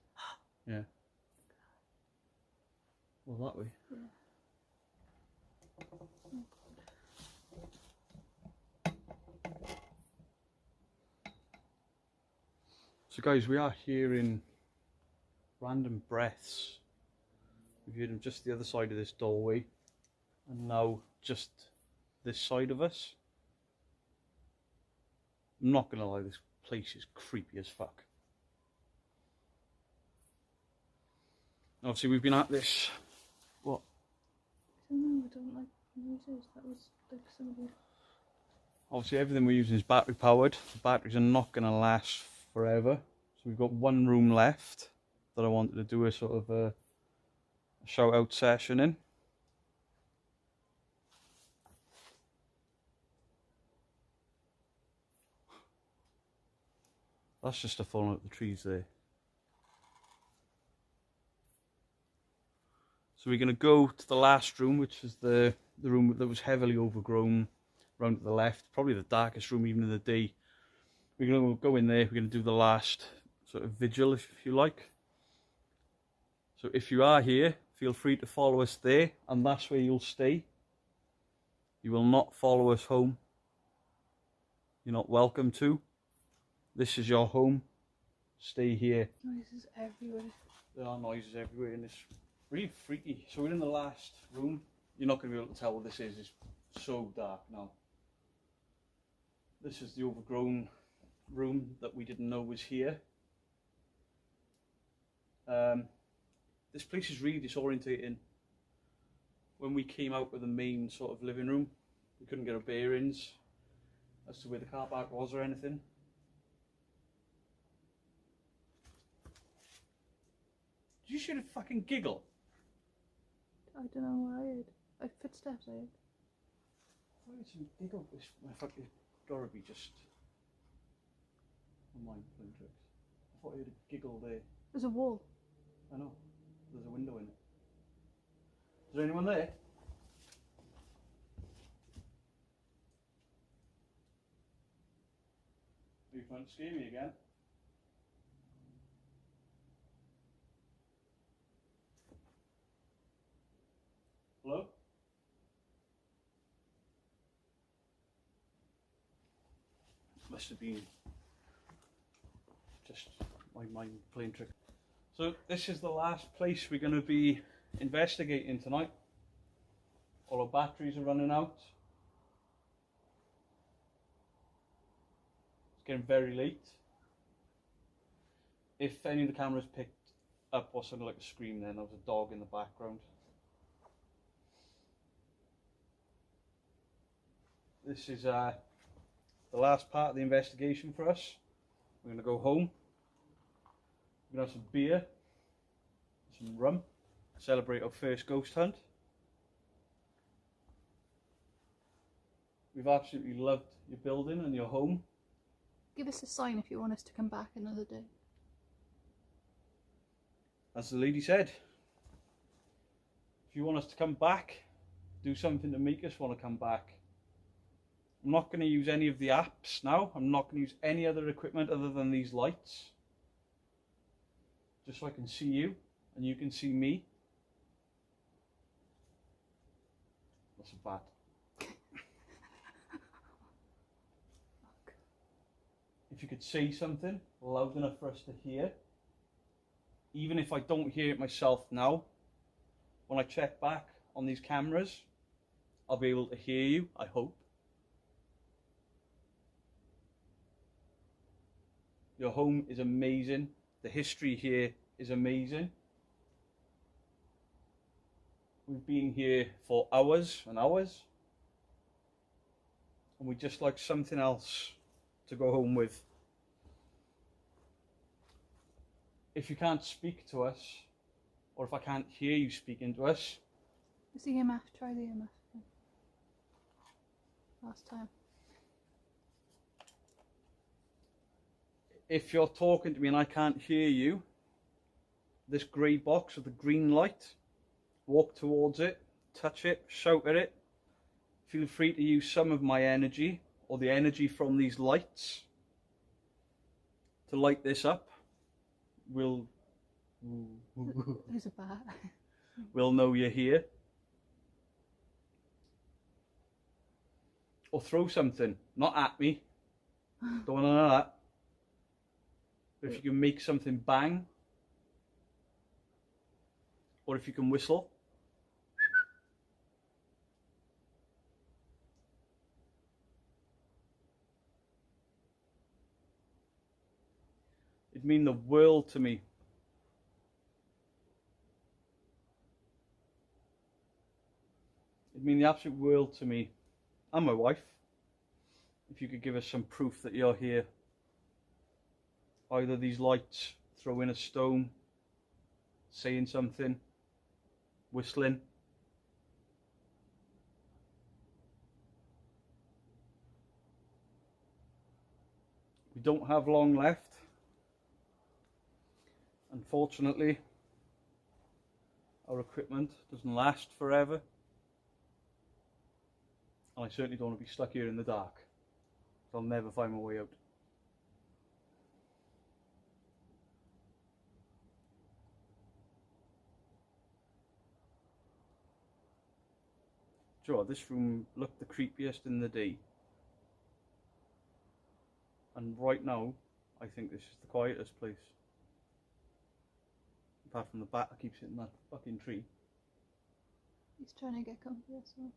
Yeah. Well, that way. Yeah. So guys, we are hearing random breaths. We've heard them just the other side of this doorway, and now just this side of us. I'm not gonna lie, this place is creepy as fuck. Obviously we've been at this, what? I don't know, I don't like noises. That was like somebody. Obviously everything we're using is battery powered. The batteries are not gonna last forever. So we've got one room left that I wanted to do a sort of a shout out session in. That's just a falling out the trees there. So we're going to go to the last room, which is the room that was heavily overgrown, round to the left. Probably the darkest room even in the day. We're going to go in there, we're going to do the last sort of vigil, if you like. So if you are here, feel free to follow us there, and that's where you'll stay. You will not follow us home. You're not welcome to. This is your home. Stay here. Noises everywhere. There are noises everywhere and it's really freaky. So we're in the last room. You're not going to be able to tell what this is. It's so dark now. This is the overgrown room that we didn't know was here. This place is really disorientating. When we came out of the main sort of living room, we couldn't get our bearings as to where the car park was or anything. Did you shoot a fucking giggle? I don't know what I heard. Like footsteps I heard. I heard some giggle. My fucking gotta be just my mind playing tricks. I thought I heard a giggle there. There's a wall. I know. There's a window in it. Is there anyone there? Are you trying to scare me again? Hello? Must have been just my mind playing trick. So this is the last place we're going to be investigating tonight. All our batteries are running out. It's getting very late. If any of the cameras picked up what sounded like a scream, then there was a dog in the background. This is the last part of the investigation for us. We're going to go home. We're going to have some beer, some rum, celebrate our first ghost hunt. We've absolutely loved your building and your home. Give us a sign if you want us to come back another day. As the lady said, if you want us to come back, do something to make us want to come back. I'm not going to use any of the apps now. I'm not going to use any other equipment other than these lights. Just so I can see you and you can see me. That's a bat. If you could say something loud enough for us to hear, even if I don't hear it myself now, when I check back on these cameras, I'll be able to hear you, I hope. Your home is amazing. The history here is amazing. We've been here for hours and hours. And we just like something else to go home with. If you can't speak to us, or if I can't hear you speaking to us. It's the EMF. Try the EMF. Last time. If you're talking to me and I can't hear you, this grey box with the green light, walk towards it, touch it, shout at it. Feel free to use some of my energy or the energy from these lights to light this up. We'll There's a bat. we'll know you're here. Or throw something, not at me. Don't want to know that. But if you can make something bang, or if you can whistle. It'd mean the world to me. It'd mean the absolute world to me and my wife if you could give us some proof that you're here. Either these lights, throwing a stone, saying something, whistling. We don't have long left. Unfortunately, our equipment doesn't last forever. And I certainly don't want to be stuck here in the dark. I'll never find my way out. Do you know what? This room looked the creepiest in the day. And right now, I think this is the quietest place. Apart from the bat that keeps hitting that fucking tree. He's trying to get comfy as well.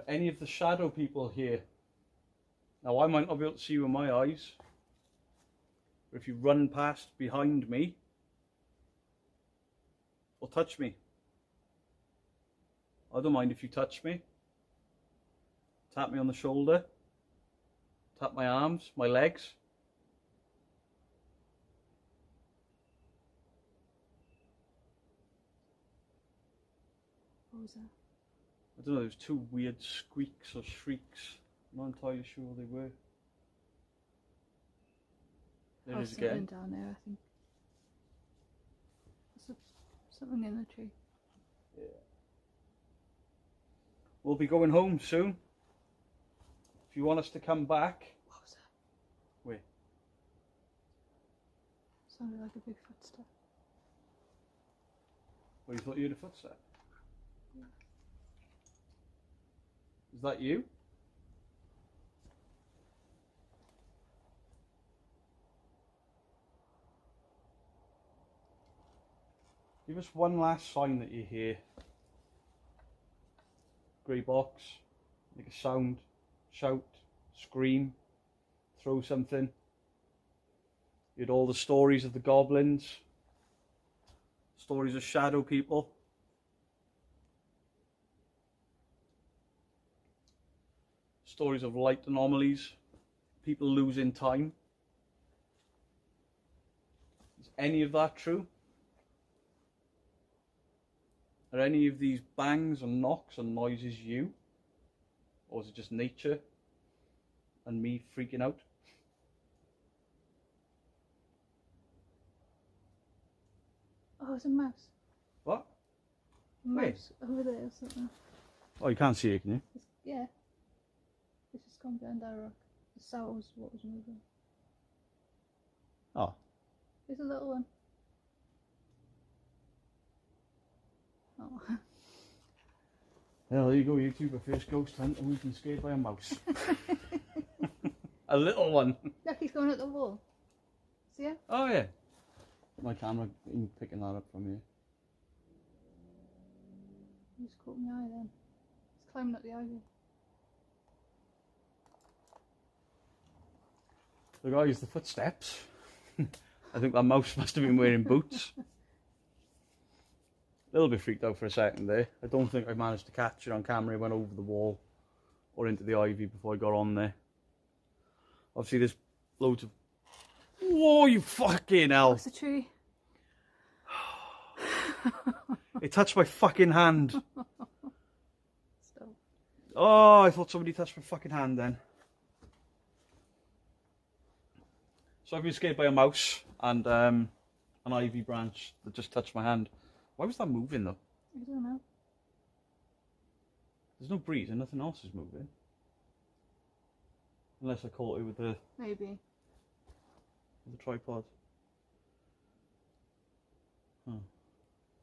Any of the shadow people here? Now I might not be able to see you with my eyes. But if you run past behind me, or touch me. I don't mind if you touch me. Tap me on the shoulder. Tap my arms, my legs. What was that? I don't know, there was two weird squeaks or shrieks. I'm not entirely sure what they were. There it is something again. down there, I think. There's something in the tree. Yeah. We'll be going home soon. If you want us to come back. What was that? Where? Sounded like a big footstep. Well, you thought you heard a footstep? Yeah. Is that you? Give us one last sign that you hear. Grey box, make a sound, shout, scream, throw something. You had all the stories of the goblins, stories of shadow people. Stories of light anomalies, people losing time. Is any of that true? Are any of these bangs and knocks and noises you? Or is it just nature and me freaking out? Oh, it's a mouse. What? A mouse over there or something. Oh, you can't see it, can you? Yeah. It's just gone behind that rock. The sound was what was moving. Oh. It's a little one. Oh. Well, there you go, YouTuber. First ghost hunt and we've been scared by a mouse. A little one. Look, he's going at the wall. See it? Oh, yeah. My camera ain't picking that up from here. You just caught my eye then. He's climbing up the ivy. The guys, the footsteps. I think that mouse must have been wearing boots. A little bit freaked out for a second there. I don't think I managed to catch it on camera. It went over the wall or into the ivy before I got on there. Obviously there's loads of... Whoa, you fucking hell! What's the tree? It touched my fucking hand. Stop. Oh, I thought somebody touched my fucking hand then. So I've been scared by a mouse and an ivy branch that just touched my hand. Why was that moving though? I don't know. There's no breeze and nothing else is moving. Unless I caught it with the Maybe. tripod. Oh.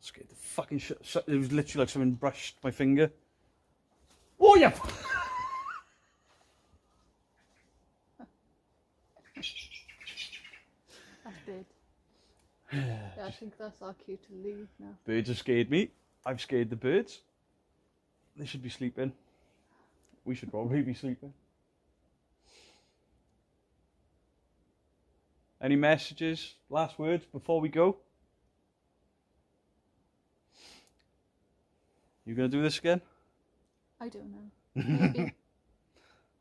Scared the fucking shit. It was literally like someone brushed my finger. Oh yeah! That's big. Yeah, I think that's our cue to leave now. Birds have scared me. I've scared the birds. They should be sleeping. We should probably be sleeping. Any messages, last words before we go? You gonna do this again? I don't know. Maybe.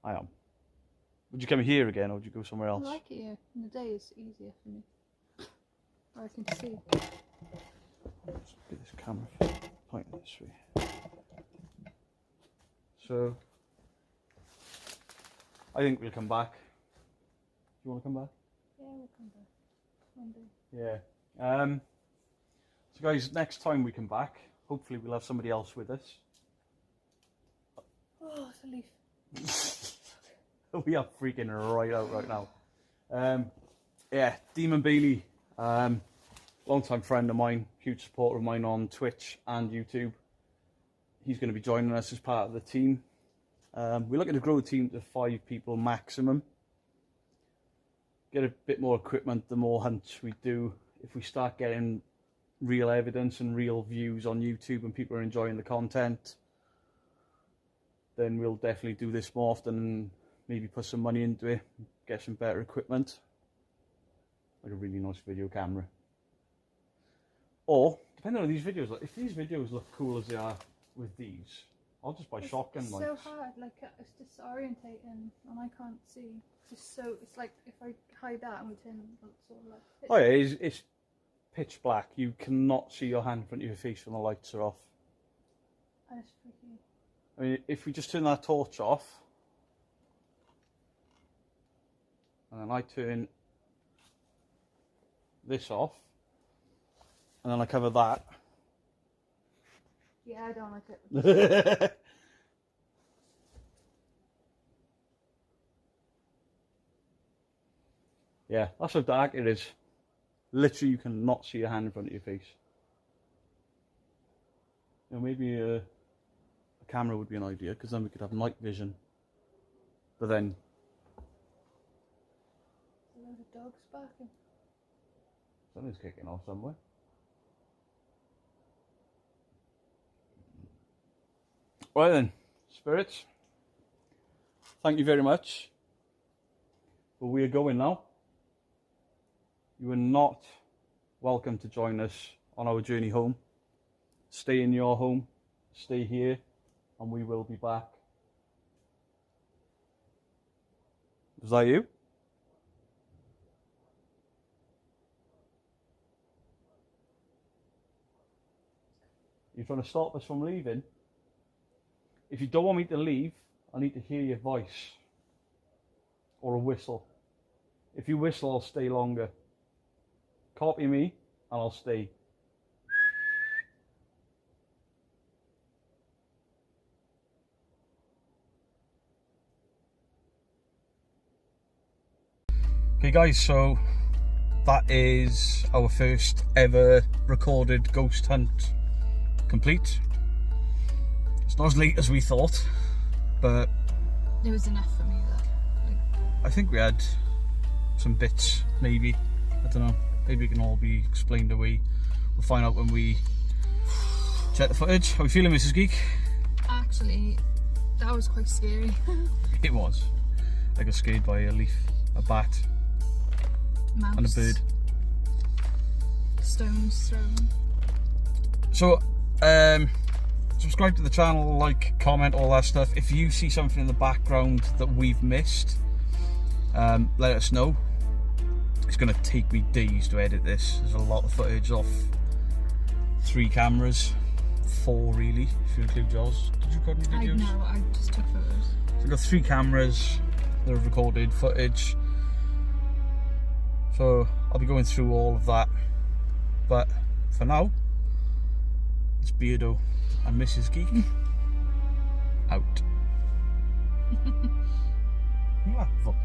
I am. Would you come here again or would you go somewhere I else? like it here. And the day is easier for me. I can see. Let's get this camera pointing this way. So, I think we'll come back. Do you want to come back? Yeah, we'll come back one day. Yeah. So guys, next time we come back, hopefully we'll have somebody else with us. Oh, it's a leaf. We are freaking right out right now. Yeah, Demon Bailey, long-time friend of mine, huge supporter of mine on Twitch and YouTube. He's going to be joining us as part of the team. We're looking to grow the team to 5 people maximum. Get a bit more equipment the more hunts we do. If we start getting real evidence and real views on YouTube and people are enjoying the content, then we'll definitely do this more often and maybe put some money into it, get some better equipment. Like a really nice video camera. Or, depending on these videos, like if these videos look cool as they are with these, I'll just buy shotgun It's lights. so hard, like it's disorientating and I can't see. It's like if I hide that and we turn sort of like... Oh yeah, it's pitch black. You cannot see your hand in front of your face when the lights are off. And it's freaky. I mean, if we just turn that torch off, and then I turn this off, and then I cover that. Yeah, I don't like it. Yeah, that's how dark it is. Literally, you cannot see a hand in front of your face. You know, maybe a camera would be an idea, because then we could have night vision. But then... There's a dog barking. Something's kicking off somewhere. Right then, spirits. Thank you very much. But we are going now. You are not welcome to join us on our journey home. Stay in your home, stay here, and we will be back. Was that you? You're trying to stop us from leaving? If you don't want me to leave, I need to hear your voice. Or a whistle. If you whistle, I'll stay longer. Copy me, and I'll stay. Okay guys, so that is our first ever recorded ghost hunt complete. It's not as late as we thought, but It was enough for me that. I think we had some bits, maybe. I don't know. Maybe it can all be explained away. We'll find out when we check the footage. How are you feeling, Mrs Geek? Actually, that was quite scary. It was. I got scared by a leaf, a bat, Mouse. and a bird. Stones thrown. So, subscribe to the channel, like, comment, all that stuff. If you see something in the background that we've missed, let us know. It's going to take me days to edit this. There's a lot of footage off 3 cameras, 4 really, if you include yours. Did you record any videos? No, I just took photos. So we've got 3 cameras that have recorded footage. So I'll be going through all of that. But for now, it's Beardo and Mrs Geek out. Yeah, fuck.